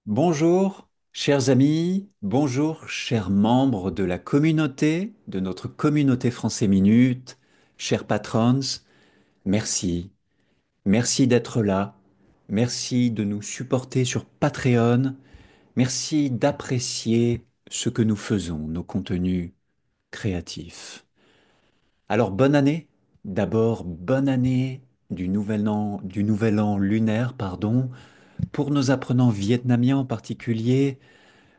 Bonjour, chers amis, bonjour, chers membres de la communauté, de notre communauté Français Minute, chers patrons, merci. Merci d'être là. Merci de nous supporter sur Patreon. Merci d'apprécier ce que nous faisons, nos contenus créatifs. Alors, bonne année. D'abord, bonne année du nouvel an lunaire, pardon, pour nos apprenants vietnamiens en particulier.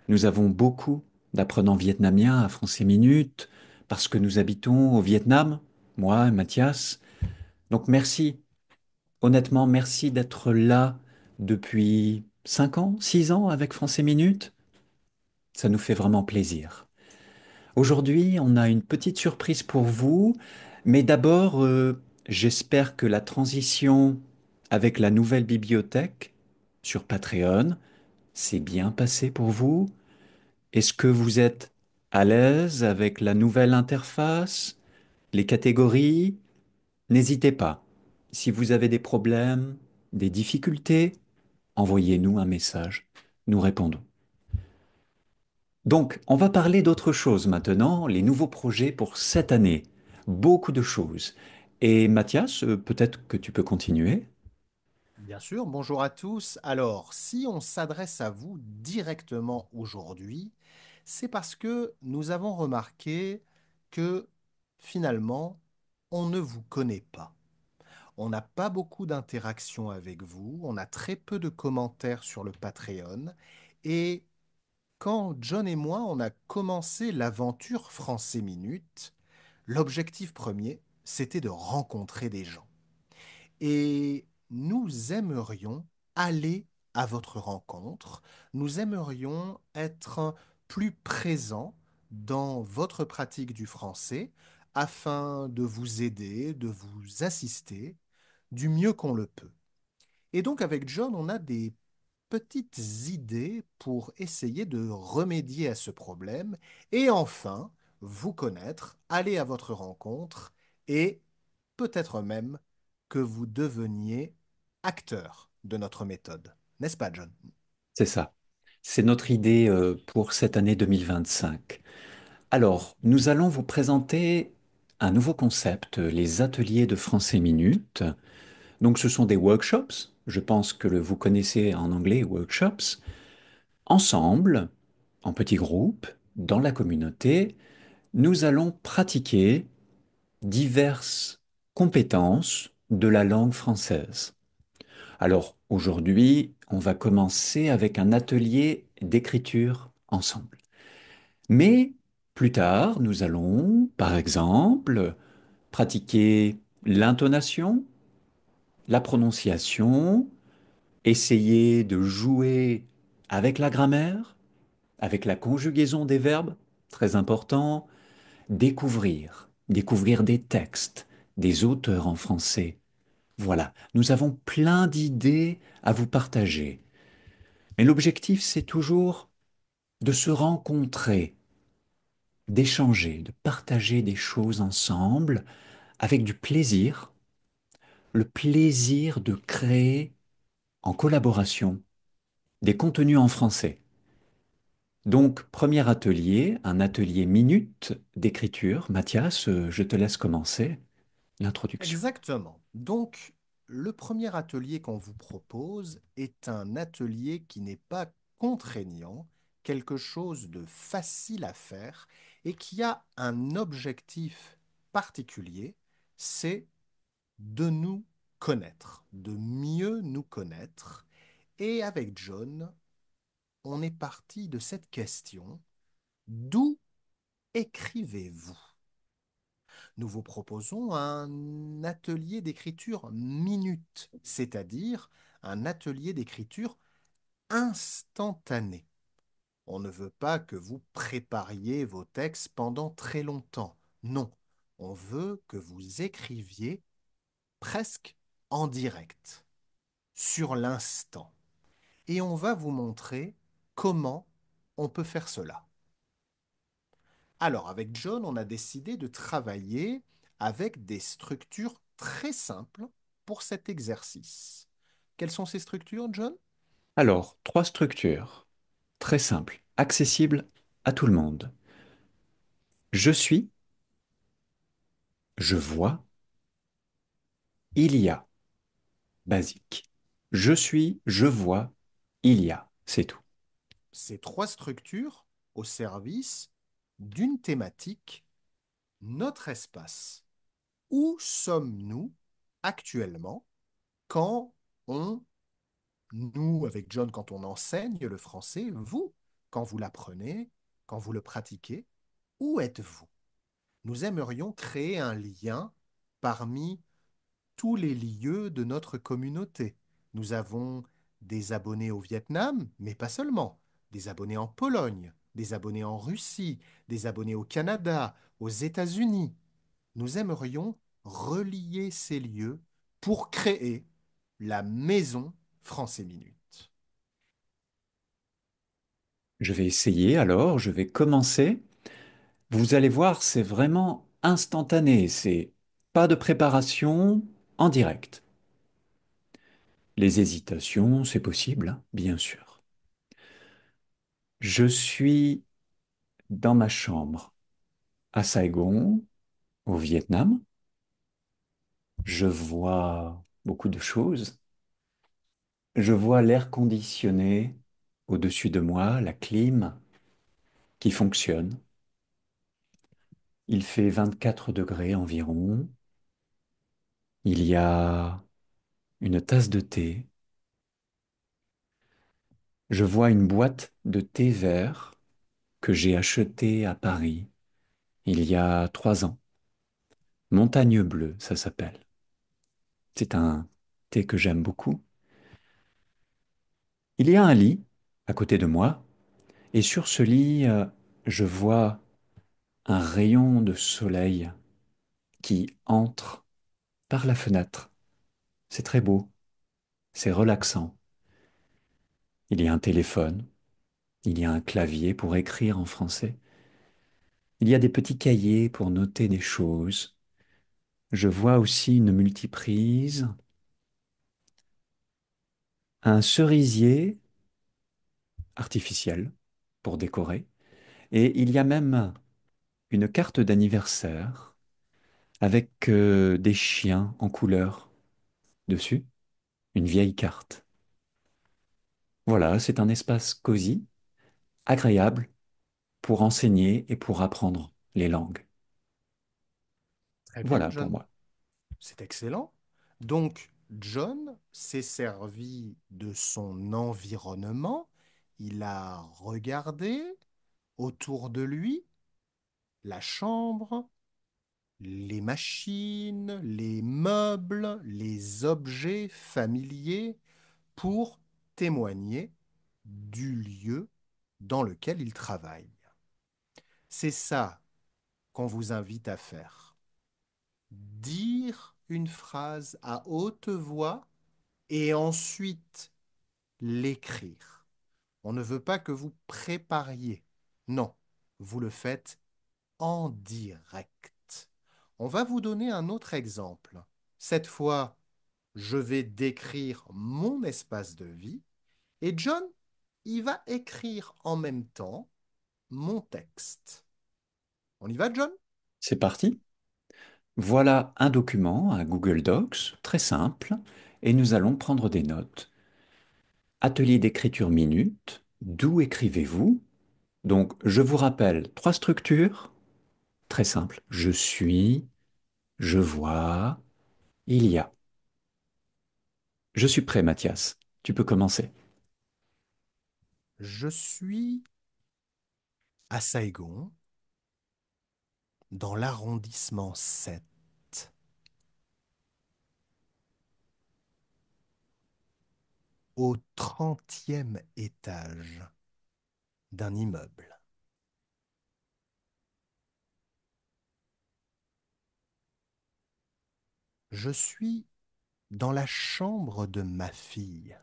Nous avons beaucoup d'apprenants vietnamiens à Français Minute parce que nous habitons au Vietnam, moi et Mathias. Donc merci, honnêtement, merci d'être là depuis 5 ans, 6 ans avec Français Minute. Ça nous fait vraiment plaisir. Aujourd'hui, on a une petite surprise pour vous, mais d'abord, j'espère que la transition avec la nouvelle bibliothèque sur Patreon s'est bien passée pour vous. Est-ce que vous êtes à l'aise avec la nouvelle interface, les catégories? N'hésitez pas. Si vous avez des problèmes, des difficultés, envoyez-nous un message. Nous répondons. Donc, on va parler d'autre chose maintenant, les nouveaux projets pour cette année. Beaucoup de choses. Et Mathias, peut-être que tu peux continuer? Bien sûr, bonjour à tous. Alors, si on s'adresse à vous directement aujourd'hui, c'est parce que nous avons remarqué que finalement, on ne vous connaît pas. On n'a pas beaucoup d'interactions avec vous, on a très peu de commentaires sur le Patreon. Et quand John et moi, on a commencé l'aventure Français Minute, l'objectif premier, c'était de rencontrer des gens. Et nous aimerions aller à votre rencontre, nous aimerions être plus présents dans votre pratique du français afin de vous aider, de vous assister du mieux qu'on le peut. Et donc avec John, on a des petites idées pour essayer de remédier à ce problème et enfin vous connaître, aller à votre rencontre et peut-être même que vous deveniez acteur de notre méthode. N'est-ce pas, John? C'est ça. C'est notre idée pour cette année 2025. Alors, nous allons vous présenter un nouveau concept, les ateliers de français minute. Donc, ce sont des workshops. Je pense que vous connaissez en anglais workshops. Ensemble, en petits groupes, dans la communauté, nous allons pratiquer diverses compétences de la langue française. Alors, aujourd'hui, on va commencer avec un atelier d'écriture ensemble. Mais plus tard, nous allons, par exemple, pratiquer l'intonation, la prononciation, essayer de jouer avec la grammaire, avec la conjugaison des verbes, très important, découvrir des textes, des auteurs en français. Voilà, nous avons plein d'idées à vous partager. Mais l'objectif, c'est toujours de se rencontrer, d'échanger, de partager des choses ensemble avec du plaisir, le plaisir de créer en collaboration des contenus en français. Donc, premier atelier, un atelier minute d'écriture. Mathias, je te laisse commencer l'introduction. Exactement. Donc, le premier atelier qu'on vous propose est un atelier qui n'est pas contraignant, quelque chose de facile à faire et qui a un objectif particulier, c'est de nous connaître, de mieux nous connaître. Et avec John, on est parti de cette question, d'où écrivez-vous? Nous vous proposons un atelier d'écriture minute, c'est-à-dire un atelier d'écriture instantanée. On ne veut pas que vous prépariez vos textes pendant très longtemps. Non, on veut que vous écriviez presque en direct, sur l'instant. Et on va vous montrer comment on peut faire cela. Alors, avec John, on a décidé de travailler avec des structures très simples pour cet exercice. Quelles sont ces structures, John? Alors, trois structures, très simples, accessibles à tout le monde. Je suis, je vois, il y a, basique. Je suis, je vois, il y a, c'est tout. Ces trois structures au service d'une thématique, notre espace. Où sommes-nous actuellement quand on, nous avec John, quand on enseigne le français, vous, quand vous l'apprenez, quand vous le pratiquez, où êtes-vous? Nous aimerions créer un lien parmi tous les lieux de notre communauté. Nous avons des abonnés au Vietnam, mais pas seulement, des abonnés en Pologne, des abonnés en Russie, des abonnés au Canada, aux États-Unis. Nous aimerions relier ces lieux pour créer la maison Français Minute. Je vais essayer alors, je vais commencer. Vous allez voir, c'est vraiment instantané, c'est pas de préparation en direct. Les hésitations, c'est possible, hein, bien sûr. Je suis dans ma chambre à Saigon, au Vietnam. Je vois beaucoup de choses. Je vois l'air conditionné au-dessus de moi, la clim qui fonctionne. Il fait 24 degrés environ. Il y a une tasse de thé. Je vois une boîte de thé vert que j'ai achetée à Paris il y a 3 ans. Montagne Bleue, ça s'appelle. C'est un thé que j'aime beaucoup. Il y a un lit à côté de moi, et sur ce lit, je vois un rayon de soleil qui entre par la fenêtre. C'est très beau, c'est relaxant. Il y a un téléphone, il y a un clavier pour écrire en français. Il y a des petits cahiers pour noter des choses. Je vois aussi une multiprise, un cerisier artificiel pour décorer, et il y a même une carte d'anniversaire avec des chiens en couleur dessus, une vieille carte. Voilà, c'est un espace cosy, agréable pour enseigner et pour apprendre les langues. Très bien, Voilà pour John. moi. C'est excellent. Donc, John s'est servi de son environnement. Il a regardé autour de lui la chambre, les machines, les meubles, les objets familiers pour témoigner du lieu dans lequel il travaille. C'est ça qu'on vous invite à faire. Dire une phrase à haute voix et ensuite l'écrire. On ne veut pas que vous prépariez. Non, vous le faites en direct. On va vous donner un autre exemple. Cette fois, je vais décrire mon espace de vie et John, il va écrire en même temps mon texte. On y va, John? C'est parti. Voilà un document, un Google Docs, très simple, et nous allons prendre des notes. Atelier d'écriture minute, d'où écrivez-vous? Donc, je vous rappelle trois structures, très simples. Je suis, je vois, il y a. Je suis prêt, Mathias. Tu peux commencer. Je suis à Saigon, dans l'arrondissement 7, au 30e étage d'un immeuble. Je suis dans la chambre de ma fille.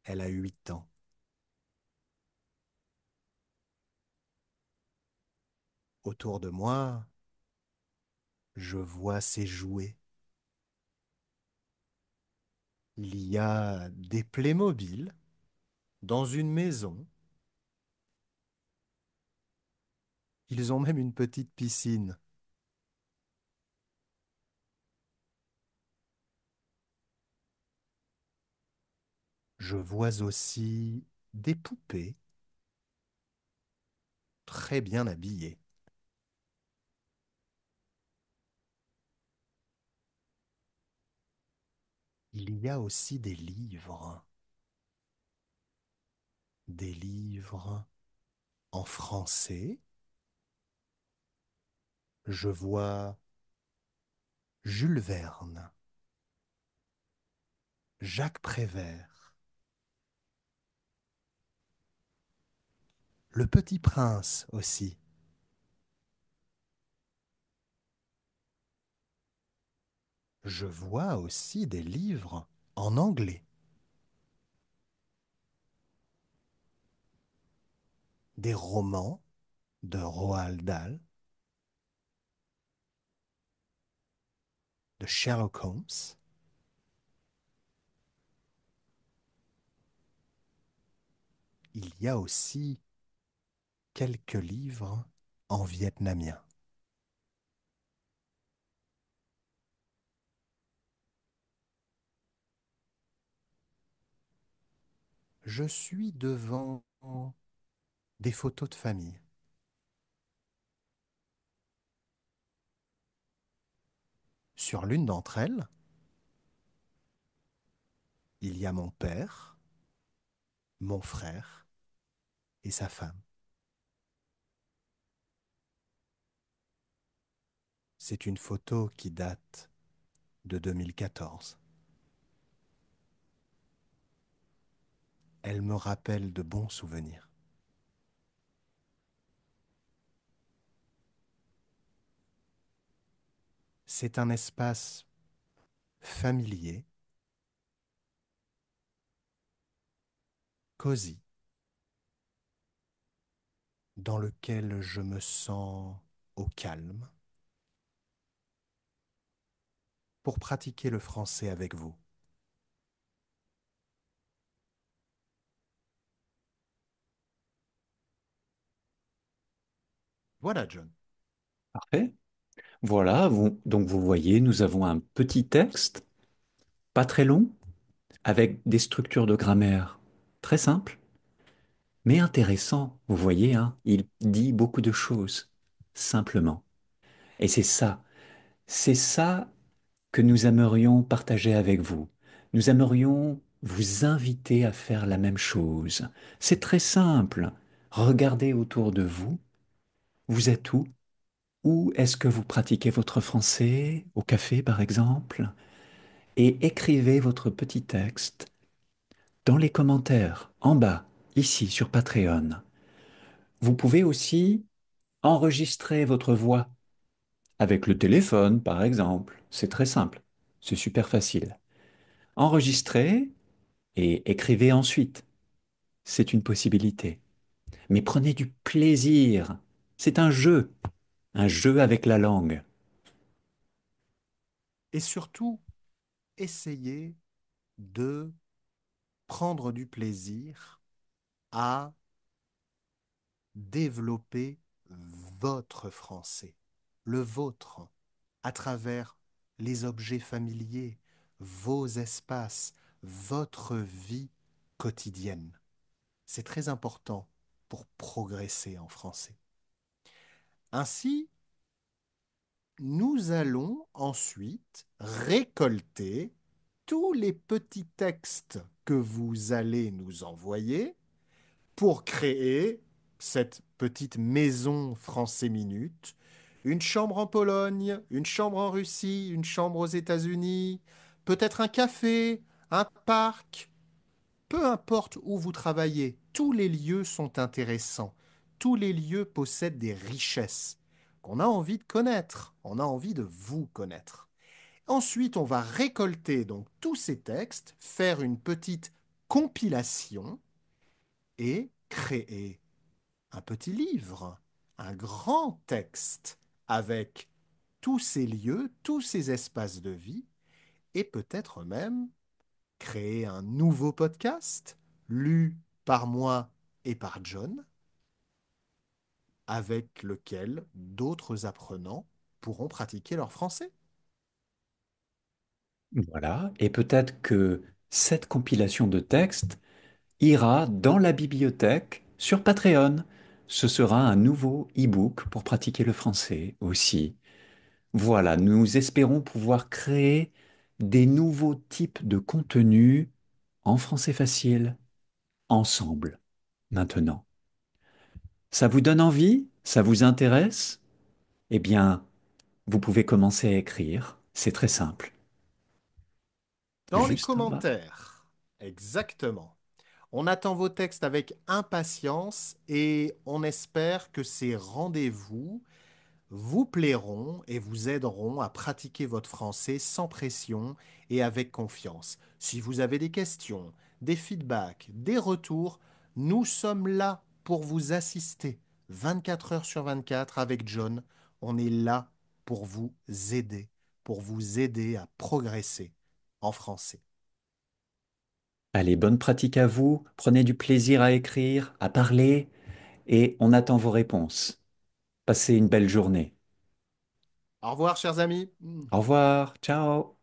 Elle a 8 ans. Autour de moi, je vois ses jouets, Il y a des Playmobil dans une maison. Ils ont même une petite piscine. Je vois aussi des poupées très bien habillées. Il y a aussi des livres en français. Je vois Jules Verne, Jacques Prévert, Le Petit Prince aussi. Je vois aussi des livres en anglais, des romans de Roald Dahl, de Sherlock Holmes. Il y a aussi quelques livres en vietnamien. Je suis devant des photos de famille. Sur l'une d'entre elles, il y a mon père, mon frère et sa femme. C'est une photo qui date de 2014. Elle me rappelle de bons souvenirs. C'est un espace familier, cosy, dans lequel je me sens au calme pour pratiquer le français avec vous. Voilà, John. Parfait. Voilà, donc vous voyez, nous avons un petit texte, pas très long, avec des structures de grammaire très simples, mais intéressant. Vous voyez, hein, il dit beaucoup de choses, simplement. Et c'est ça que nous aimerions partager avec vous. Nous aimerions vous inviter à faire la même chose. C'est très simple. Regardez autour de vous. Vous êtes où? Où est-ce que vous pratiquez votre français? Au café, par exemple? Et écrivez votre petit texte dans les commentaires, en bas, ici sur Patreon. Vous pouvez aussi enregistrer votre voix avec le téléphone, par exemple. C'est très simple. C'est super facile. Enregistrez et écrivez ensuite. C'est une possibilité. Mais prenez du plaisir. C'est un jeu avec la langue. Et surtout, essayez de prendre du plaisir à développer votre français, le vôtre, à travers les objets familiers, vos espaces, votre vie quotidienne. C'est très important pour progresser en français. Ainsi, nous allons ensuite récolter tous les petits textes que vous allez nous envoyer pour créer cette petite maison Français Minute. Une chambre en Pologne, une chambre en Russie, une chambre aux États-Unis, peut-être un café, un parc, peu importe où vous travaillez, tous les lieux sont intéressants. Tous les lieux possèdent des richesses qu'on a envie de connaître, on a envie de vous connaître. Ensuite, on va récolter donc tous ces textes, faire une petite compilation et créer un petit livre, un grand texte avec tous ces lieux, tous ces espaces de vie et peut-être même créer un nouveau podcast, lu par moi et par John, avec lequel d'autres apprenants pourront pratiquer leur français. Voilà, et peut-être que cette compilation de textes ira dans la bibliothèque sur Patreon. Ce sera un nouveau e-book pour pratiquer le français aussi. Voilà, nous espérons pouvoir créer des nouveaux types de contenus en français facile, ensemble, maintenant. Ça vous donne envie? Ça vous intéresse? Eh bien, vous pouvez commencer à écrire. C'est très simple. Dans les Juste en bas. commentaires, exactement. On attend vos textes avec impatience et on espère que ces rendez-vous vous plairont et vous aideront à pratiquer votre français sans pression et avec confiance. Si vous avez des questions, des feedbacks, des retours, nous sommes là pour vous assister 24 heures sur 24 avec John. On est là pour vous aider à progresser en français. Allez, bonne pratique à vous. Prenez du plaisir à écrire, à parler, et on attend vos réponses. Passez une belle journée. Au revoir, chers amis. Au revoir. Ciao.